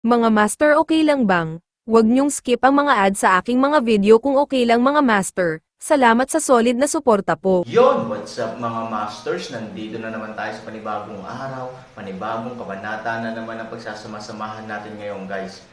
Mga master, okay lang bang? Huwag niyong skip ang mga ads sa aking mga video kung okay lang mga master. Salamat sa solid na suporta po. Yon, what's up mga masters? Nandito na naman tayo sa panibagong araw, panibagong kabanata na naman ang pagsasama-samahan natin ngayon guys.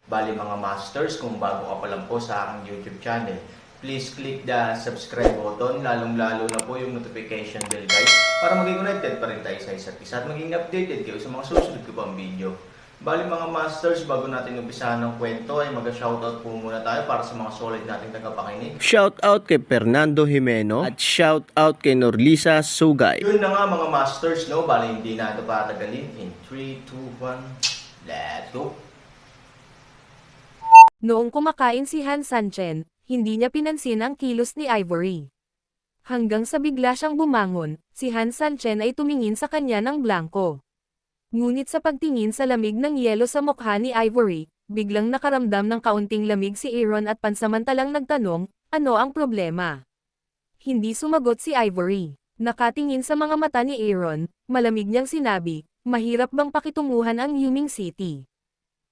Bali mga masters, kung bago ka pa lang po sa aking YouTube channel, please click the subscribe button, lalong-lalo na po yung notification bell guys, para maging connected pa rin tayo sa isa't isa at maging updated kayo sa mga susunod ko pang video. Bali mga masters, bago natin umpisahan ng kwento ay mag-shoutout po muna tayo para sa mga solid nating tagapakinig. Shoutout kay Fernando Jimeno at shoutout kay Norlisa Sugay. Yun na nga mga masters, no? Bali hindi na ito patagalin. In 3, 2, 1, let's go! Noong kumakain si Han Sanchen, hindi niya pinansin ang kilos ni Ivory. Hanggang sa bigla siyang bumangon, si Han Sanchen ay tumingin sa kanya ng blanko. Ngunit sa pagtingin sa lamig ng yelo sa mukha ni Ivory, biglang nakaramdam ng kaunting lamig si Aaron at pansamantalang nagtanong, ano ang problema? Hindi sumagot si Ivory. Nakatingin sa mga mata ni Aaron, malamig niyang sinabi, mahirap bang pakitunguhan ang Yuming City?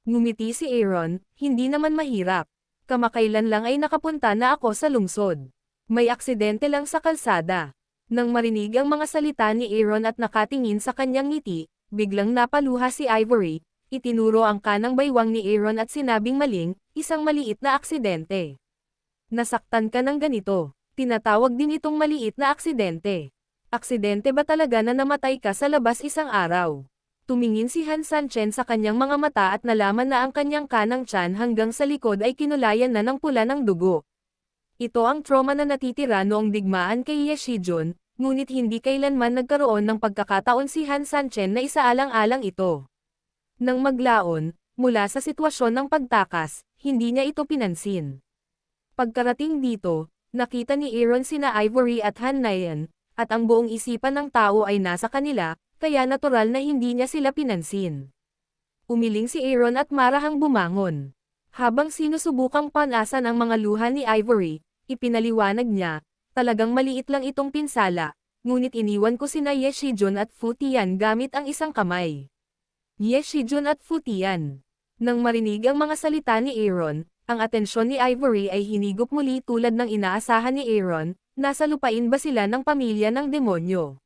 Ngumiti si Aaron, hindi naman mahirap. Kamakailan lang ay nakapunta na ako sa lungsod. May aksidente lang sa kalsada. Nang marinig ang mga salita ni Aaron at nakatingin sa kanyang ngiti, biglang napaluha si Ivory, itinuro ang kanang baywang ni Aaron at sinabing maling, isang maliit na aksidente. Nasaktan ka ng ganito. Tinatawag din itong maliit na aksidente. Aksidente ba talaga na namatay ka sa labas isang araw? Tumingin si Han Sanchen sa kanyang mga mata at nalaman na ang kanyang kanang tiyan hanggang sa likod ay kinulayan na ng pula ng dugo. Ito ang trauma na natitira noong digmaan kay Ye Shijun, ngunit hindi kailanman nagkaroon ng pagkakataon si Han Sanchen na isaalang-alang ito. Nang maglaon, mula sa sitwasyon ng pagtakas, hindi niya ito pinansin. Pagkarating dito, nakita ni Aaron sina Ivory at Han Nayan, at ang buong isipan ng tao ay nasa kanila, kaya natural na hindi niya sila pinansin. Umiling si Aaron at marahang bumangon. Habang sinusubukang panasan ang mga luha ni Ivory, ipinaliwanag niya, talagang maliit lang itong pinsala, ngunit iniwan ko sina Ye Shijun at Fu Tian gamit ang isang kamay. Ye Shijun at Fu Tian. Nang marinig ang mga salita ni Aaron, ang atensyon ni Ivory ay hinigop muli tulad ng inaasahan ni Aaron, nasa lupain ba sila ng pamilya ng demonyo?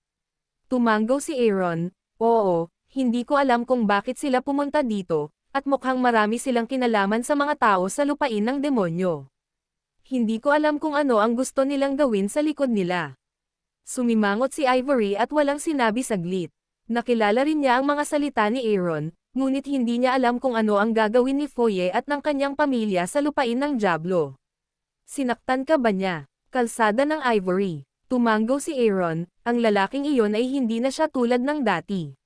Tumanggaw si Aaron, oo, hindi ko alam kung bakit sila pumunta dito, at mukhang marami silang kinalaman sa mga tao sa lupain ng demonyo. Hindi ko alam kung ano ang gusto nilang gawin sa likod nila. Sumimangot si Ivory at walang sinabi saglit. Nakilala rin niya ang mga salita ni Aaron, ngunit hindi niya alam kung ano ang gagawin ni Foye at ng kanyang pamilya sa lupain ng Diablo. Sinaktan ka ba niya? Kalsada ng Ivory. Tumanggaw si Aaron, ang lalaking iyon ay hindi na siya tulad ng dati.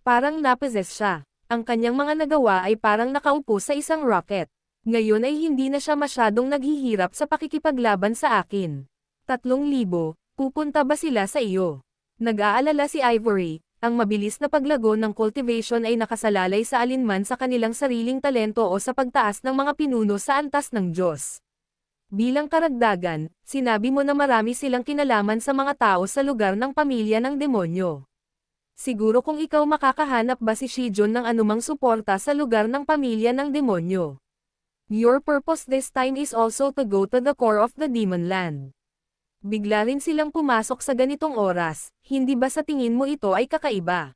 Parang napossess siya. Ang kanyang mga nagawa ay parang nakaupo sa isang rocket. Ngayon ay hindi na siya masyadong naghihirap sa pakikipaglaban sa akin. 3,000, pupunta ba sila sa iyo? Nag-aalala si Ivory, ang mabilis na paglago ng cultivation ay nakasalalay sa alinman sa kanilang sariling talento o sa pagtaas ng mga pinuno sa antas ng Diyos. Bilang karagdagan, sinabi mo na marami silang kinalaman sa mga tao sa lugar ng pamilya ng demonyo. Siguro kung ikaw makakahanap ba si Shijun ng anumang suporta sa lugar ng pamilya ng demonyo. Your purpose this time is also to go to the core of the demon land. Bigla rin silang pumasok sa ganitong oras, hindi ba sa tingin mo ito ay kakaiba?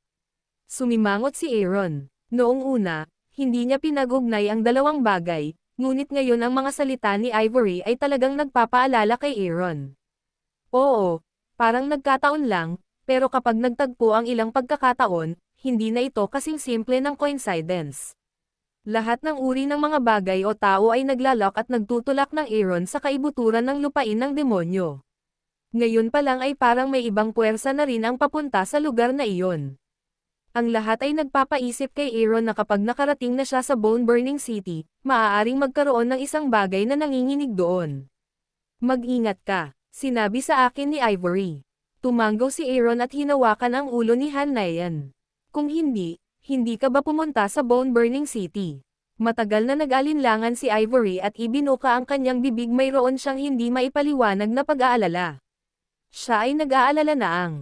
Sumimangot si Aaron. Noong una, hindi niya pinagugnay ang dalawang bagay, ngunit ngayon ang mga salita ni Ivory ay talagang nagpapaalala kay Aaron. Oo, parang nagkataon lang, pero kapag nagtagpo ang ilang pagkakataon, hindi na ito kasing simple ng coincidence. Lahat ng uri ng mga bagay o tao ay naglalak at nagtutulak ng Aaron sa kaibuturan ng lupain ng demonyo. Ngayon pa lang ay parang may ibang puwersa na rin ang papunta sa lugar na iyon. Ang lahat ay nagpapaisip kay Aaron na kapag nakarating na siya sa Bone-Burning City, maaaring magkaroon ng isang bagay na nanginginig doon. Mag-ingat ka, sinabi sa akin ni Ivory. Tumanggaw si Aaron at hinawakan ang ulo ni Han Nayan. Kung hindi, hindi ka ba pumunta sa Bone-Burning City? Matagal na nag-alinlangan si Ivory at ibinuka ang kanyang bibig, mayroon siyang hindi maipaliwanag na pag-aalala. Siya ay nag-aalala na ang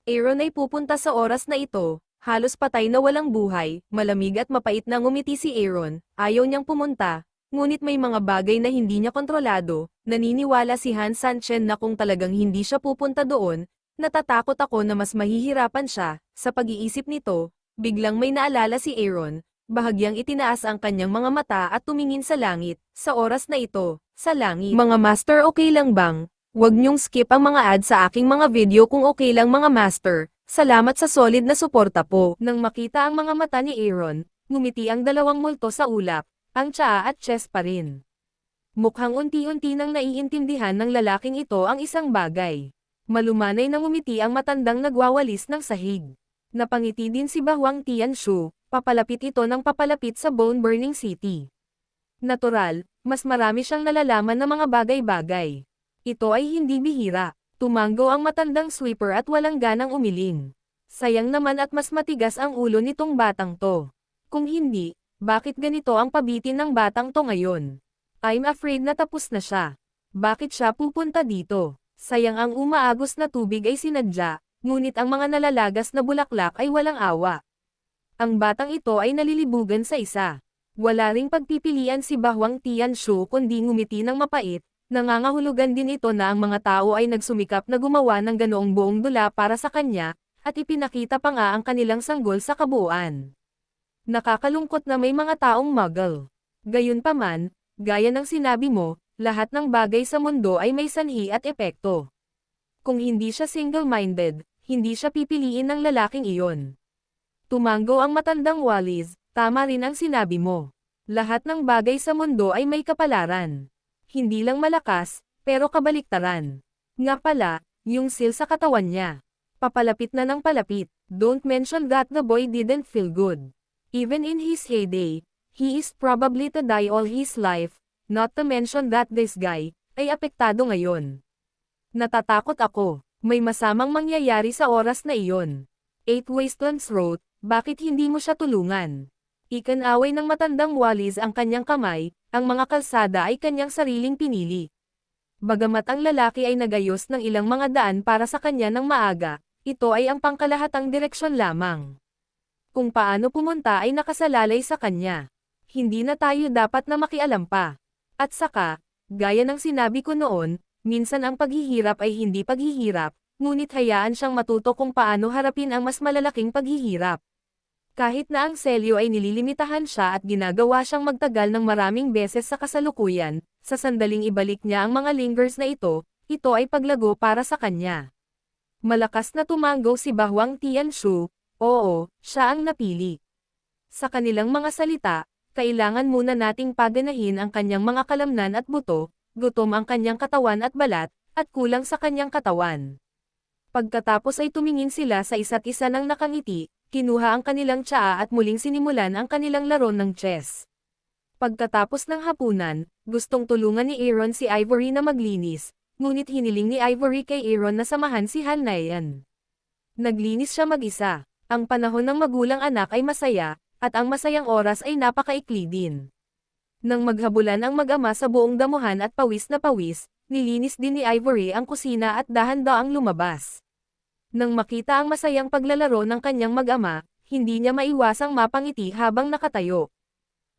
Aaron ay pupunta sa oras na ito, halos patay na walang buhay, malamig at mapait na ngumiti si Aaron, ayaw niyang pumunta, ngunit may mga bagay na hindi niya kontrolado, naniniwala si Han Sanchen na kung talagang hindi siya pupunta doon, natatakot ako na mas mahihirapan siya, sa pag-iisip nito, biglang may naalala si Aaron, bahagyang itinaas ang kanyang mga mata at tumingin sa langit, sa oras na ito, sa langit. Mga master, okay lang bang? Huwag niyong skip ang mga ads sa aking mga video kung okay lang mga master. Salamat sa solid na suporta po. Nang makita ang mga mata ni Aaron, ngumiti ang dalawang multo sa ulap, ang tsaa at chest pa rin. Mukhang unti-unti nang naiintindihan ng lalaking ito ang isang bagay. Malumanay na ngumiti ang matandang nagwawalis ng sahig. Napangiti din si Bahwang Tianshu, papalapit ito ng papalapit sa bone-burning city. Natural, mas marami siyang nalalaman na mga bagay-bagay. Ito ay hindi bihira. Tumanggo ang matandang sweeper at walang ganang umiling. Sayang naman at mas matigas ang ulo nitong batang to. Kung hindi, bakit ganito ang pabitin ng batang to ngayon? I'm afraid na tapos na siya. Bakit siya pupunta dito? Sayang ang umaagos na tubig ay sinadya, ngunit ang mga nalalagas na bulaklak ay walang awa. Ang batang ito ay nalilibugan sa isa. Wala ring pagpipilian si Bahwang Tianshu kundi ngumiti ng mapait. Nangangahulugan din ito na ang mga tao ay nagsumikap na gumawa ng ganoong buong dula para sa kanya, at ipinakita pa nga ang kanilang sanggol sa kabuuan. Nakakalungkot na may mga taong muggle. Gayunpaman, gaya ng sinabi mo, lahat ng bagay sa mundo ay may sanhi at epekto. Kung hindi siya single-minded, hindi siya pipiliin ng lalaking iyon. Tumanggo ang matandang Wallis, tama rin ang sinabi mo. Lahat ng bagay sa mundo ay may kapalaran. Hindi lang malakas, pero kabaliktaran. Nga pala, yung seal sa katawan niya. Papalapit na ng palapit. Don't mention that the boy didn't feel good. Even in his heyday, he is probably to die all his life, not to mention that this guy, ay apektado ngayon. Natatakot ako, may masamang mangyayari sa oras na iyon. 8 Wastelands wrote, bakit hindi mo siya tulungan? Ikanaway ng matandang Wallis ang kanyang kamay, ang mga kalsada ay kanyang sariling pinili. Bagamat ang lalaki ay nagayos ng ilang mga daan para sa kanya ng maaga, ito ay ang pangkalahatang direksyon lamang. Kung paano pumunta ay nakasalalay sa kanya. Hindi na tayo dapat na makialam pa. At saka, gaya ng sinabi ko noon, minsan ang paghihirap ay hindi paghihirap, ngunit hayaan siyang matuto kung paano harapin ang mas malalaking paghihirap. Kahit na ang selyo ay nililimitahan siya at ginagawa siyang magtagal ng maraming beses sa kasalukuyan, sa sandaling ibalik niya ang mga lingers na ito ay paglago para sa kanya. Malakas na tumanggo si Bahwang Tianshu, oo, siya ang napili. Sa kanilang mga salita, kailangan muna nating paganahin ang kanyang mga kalamnan at buto, gutom ang kanyang katawan at balat, at kulang sa kanyang katawan. Pagkatapos ay tumingin sila sa isa't isa ng nakangiti, kinuha ang kanilang tsaa at muling sinimulan ang kanilang laro ng chess. Pagkatapos ng hapunan, gustong tulungan ni Aaron si Ivory na maglinis, ngunit hiniling ni Ivory kay Aaron na samahan si Han Nayan. Naglinis siya mag-isa. Ang panahon ng magulang anak ay masaya, at ang masayang oras ay napakaikli din. Nang maghabulan ang mag-ama sa buong damuhan at pawis na pawis, nilinis din ni Ivory ang kusina at dahan-daang lumabas. Nang makita ang masayang paglalaro ng kanyang mag-ama, hindi niya maiwasang mapangiti habang nakatayo.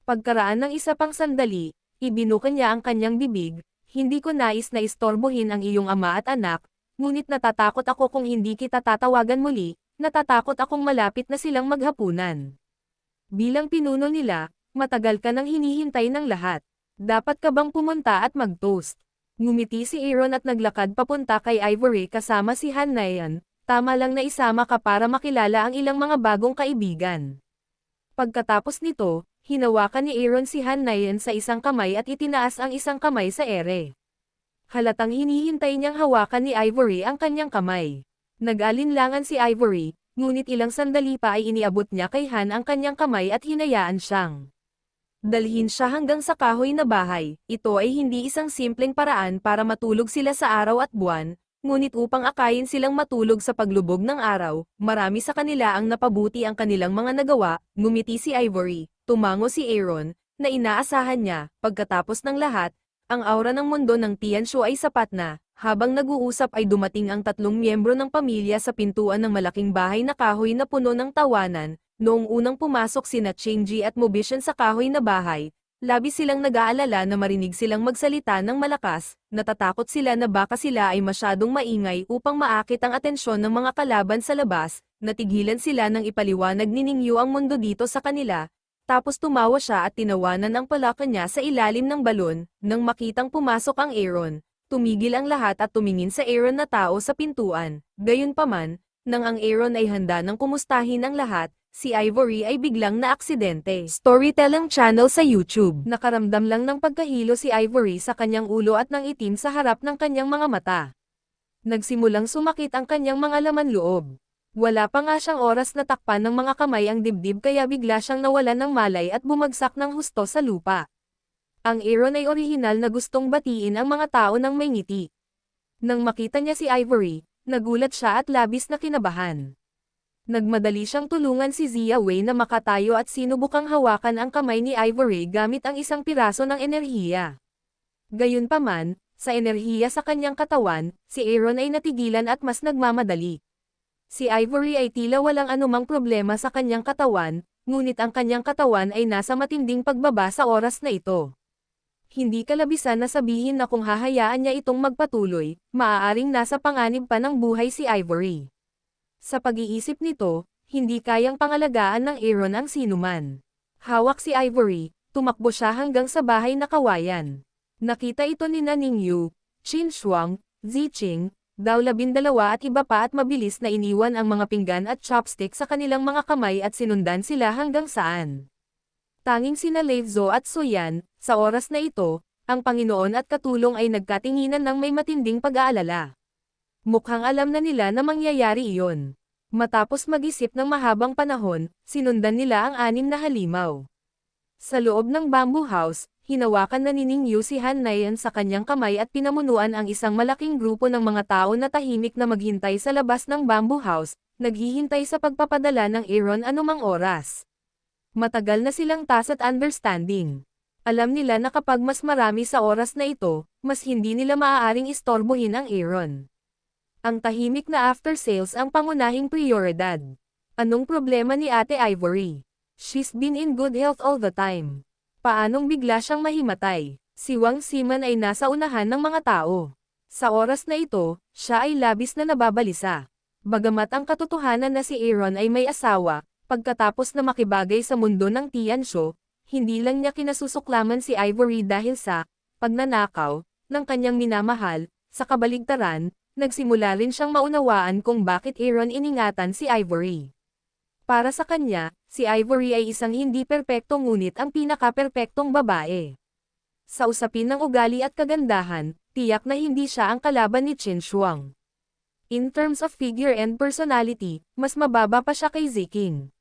Pagkaraan ng isa pang sandali, ibinuka niya ang kanyang bibig, hindi ko nais na istorbohin ang iyong ama at anak, ngunit natatakot ako kung hindi kita tatawagan muli, natatakot akong malapit na silang maghapunan. Bilang pinuno nila, matagal ka nang hinihintay ng lahat. Dapat ka bang pumunta at mag-toast? Ngumiti si Aaron at naglakad papunta kay Ivory kasama si Han Nayan. Tama lang na isama ka para makilala ang ilang mga bagong kaibigan. Pagkatapos nito, hinawakan ni Aaron si Han Nayan sa isang kamay at itinaas ang isang kamay sa ere. Halatang hinihintay niyang hawakan ni Ivory ang kanyang kamay. Nag-alinlangan si Ivory, ngunit ilang sandali pa ay iniabot niya kay Han ang kanyang kamay at hinayaan siyang dalhin siya hanggang sa kahoy na bahay. Ito ay hindi isang simpleng paraan para matulog sila sa araw at buwan, ngunit upang akayin silang matulog sa paglubog ng araw, marami sa kanila ang napabuti ang kanilang mga nagawa. Ngumiti si Ivory, tumango si Aaron, na inaasahan niya, pagkatapos ng lahat, Ang aura ng mundo ng Tianshu ay sapat na, habang nag-uusap ay dumating ang 3 miyembro ng pamilya sa pintuan ng malaking bahay na kahoy na puno ng tawanan. Noong unang pumasok sina Chingji at Mobishan sa kahoy na bahay, labis silang nag-aalala na marinig silang magsalita ng malakas, natatakot sila na baka sila ay masyadong maingay upang maakit ang atensyon ng mga kalaban sa labas, natigilan sila nang ipaliwanag ni Ningyu ang mundo dito sa kanila. Tapos tumawa siya at tinawanan ang palaka niya sa ilalim ng balon. Nang makitang pumasok ang Aaron, tumigil ang lahat at tumingin sa Aaron na tao sa pintuan. Gayunpaman, nang ang Aaron ay handa nang kumustahin ang lahat, si Ivory ay biglang naaksidente. Storytelling channel sa YouTube. Nakaramdam lang ng pagkahilo si Ivory sa kanyang ulo at ng itim sa harap ng kanyang mga mata. Nagsimulang sumakit ang kanyang mga laman loob. Wala pa nga siyang oras na takpan ng mga kamay ang dibdib kaya bigla siyang nawalan ng malay at bumagsak ng husto sa lupa. Ang Aaron ay orihinal na gustong batiin ang mga tao ng may ngiti. Nang makita niya si Ivory, nagulat siya at labis na kinabahan. Nagmadali siyang tulungan si Zia Wei na makatayo at sinubukang hawakan ang kamay ni Ivory gamit ang isang piraso ng enerhiya. Gayunpaman, sa enerhiya sa kanyang katawan, si Aaron ay natigilan at mas nagmamadali. Si Ivory ay tila walang anumang problema sa kanyang katawan, ngunit ang kanyang katawan ay nasa matinding pagbaba sa oras na ito. Hindi kalabisan na sabihin na kung hahayaan niya itong magpatuloy, maaaring nasa panganib pa ng buhay si Ivory. Sa pag-iisip nito, hindi kayang pangalagaan ng Aaron ang sinuman. Hawak si Ivory, tumakbo siya hanggang sa bahay na kawayan. Nakita ito ni Ningyu, Qin Shuang, Ziqing, Dao 12 at iba pa at mabilis na iniwan ang mga pinggan at chopstick sa kanilang mga kamay at sinundan sila hanggang saan. Tanging sina Leifzo at Soyan, sa oras na ito, ang Panginoon at Katulong ay nagkatinginan ng may matinding pag-aalala. Mukhang alam na nila na mangyayari iyon. Matapos mag-isip ng mahabang panahon, sinundan nila ang 6 na halimaw. Sa loob ng bamboo house, hinawakan na ni Ningyu si Han Nayan sa kanyang kamay at pinamunuan ang isang malaking grupo ng mga tao na tahimik na maghintay sa labas ng bamboo house, naghihintay sa pagpapadala ng Aaron anumang oras. Matagal na silang taas at understanding. Alam nila na kapag mas marami sa oras na ito, mas hindi nila maaaring istorbohin ang Aaron. Ang tahimik na after sales ang pangunahing prioridad. Anong problema ni Ate Ivory? She's been in good health all the time. Paanong bigla siyang mahimatay? Si Wang Siman ay nasa unahan ng mga tao. Sa oras na ito, siya ay labis na nababalisa. Bagamat ang katotohanan na si Aaron ay may asawa, pagkatapos na makibagay sa mundo ng Tianshu, hindi lang niya kinasusuklaman si Ivory dahil sa pagnanakaw ng kanyang minamahal. Sa kabaligtaran, nagsimula rin siyang maunawaan kung bakit Aaron iningatan si Ivory. Para sa kanya, si Ivory ay isang hindi perpekto ngunit ang pinaka-perpektong babae. Sa usapin ng ugali at kagandahan, tiyak na hindi siya ang kalaban ni Qin Shuang. In terms of figure and personality, mas mababa pa siya kay Ziqing.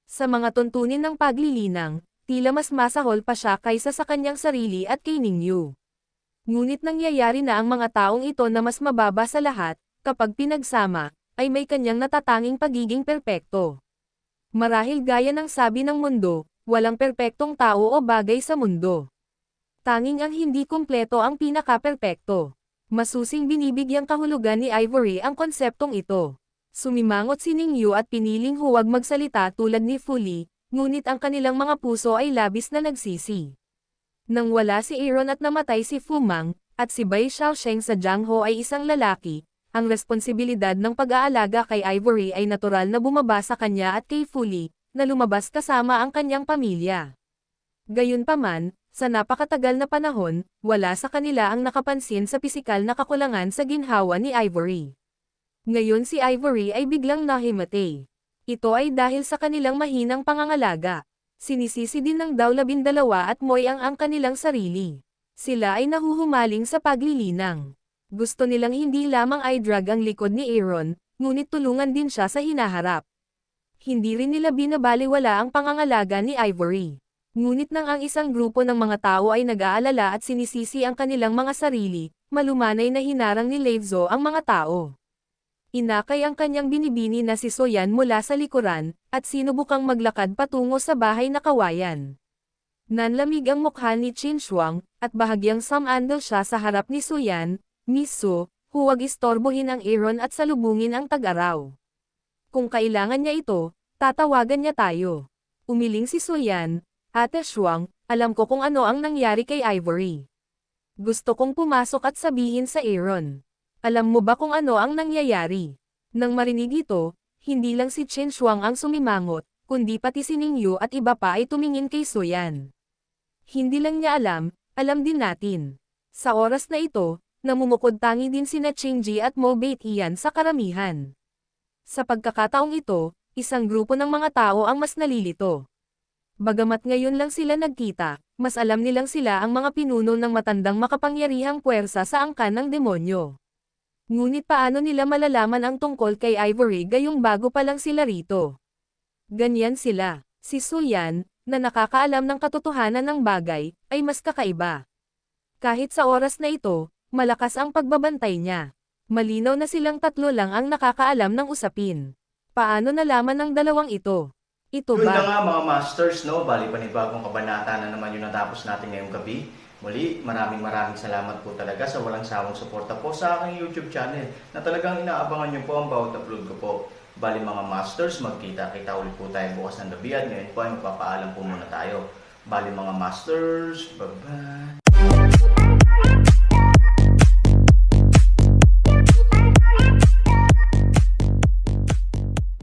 Sa mga tuntunin ng paglilinang, tila mas masahol pa siya kaysa sa kanyang sarili at kay Ningyu. Ngunit nangyayari na ang mga taong ito na mas mababa sa lahat, kapag pinagsama, ay may kanyang natatanging pagiging perpekto. Marahil gaya ng sabi ng mundo, walang perpektong tao o bagay sa mundo. Tanging ang hindi kumpleto ang pinaka-perpekto. Masusing binibigyang kahulugan ni Ivory ang konseptong ito. Sumimangot si Ningyu at piniling huwag magsalita tulad ni Fu Li, ngunit ang kanilang mga puso ay labis na nagsisi. Nang wala si Aaron at namatay si Fu Mang, at si Bai Xiaosheng sa Jiangho ay isang lalaki, ang responsibilidad ng pag-aalaga kay Ivory ay natural na bumaba sa kanya at kay Fu Li, na lumabas kasama ang kanyang pamilya. Gayunpaman, sa napakatagal na panahon, wala sa kanila ang nakapansin sa pisikal na kakulangan sa ginhawa ni Ivory. Ngayon si Ivory ay biglang nahimatay. Ito ay dahil sa kanilang mahinang pangangalaga. Sinisisi din ng Dao 12 at Moy ang kanilang sarili. Sila ay nahuhumaling sa paglilinang. Gusto nilang hindi lamang i-drag ang likod ni Aaron, ngunit tulungan din siya sa hinaharap. Hindi rin nila binabaliwala ang pangangalaga ni Ivory. Ngunit nang ang isang grupo ng mga tao ay nag-aalala at sinisisi ang kanilang mga sarili, malumanay na hinarang ni Leifzo ang mga tao. Inakay ang kanyang binibini na si Soyan mula sa likuran, at sinubukang maglakad patungo sa bahay na kawayan. Nanlamig ang mukha ni Qin Shuang, at bahagyang sumandal siya sa harap ni Suyan. Miss Su, huwag istorbohin ang Aaron at salubungin ang tag-araw. Kung kailangan niya ito, tatawagan niya tayo. Umiling si Suyan. Ate Shuang, alam ko kung ano ang nangyari kay Ivory. Gusto kong pumasok at sabihin sa Aaron. Alam mo ba kung ano ang nangyayari? Nang marinig ito, hindi lang si Qin Shuang ang sumimangot, kundi pati si Ningyu at iba pa ay tumingin kay Suyan. Hindi lang niya alam din natin. Sa oras na ito, namumukod tangi din sina Qingji at Mo Baitian sa karamihan. Sa pagkakataong ito, isang grupo ng mga tao ang mas nalilito. Bagamat ngayon lang sila nagkita, mas alam nilang sila ang mga pinuno ng matandang makapangyarihang puwersa sa angkan ng demonyo. Ngunit paano nila malalaman ang tungkol kay Ivory gayong bago pa lang sila rito? Ganyan sila. Si Suyan, na nakakaalam ng katotohanan ng bagay, ay mas kakaiba. Kahit sa oras na ito, malakas ang pagbabantay niya. Malinaw na silang tatlo lang ang nakakaalam ng usapin. Paano nalaman ng dalawang ito? Ito Yun na ba? nga mga masters, no? Bali panibagong kabanata na naman yung natapos natin ngayong gabi. Muli, maraming salamat po talaga sa walang sawang suporta po sa aking YouTube channel na talagang inaabangan nyo po ang bawat upload ko po. Bali mga masters, magkita-kita ulit po tayo bukas ng gabi at ngayon po ay magpapaalam po muna tayo. Bali mga masters, bye-bye!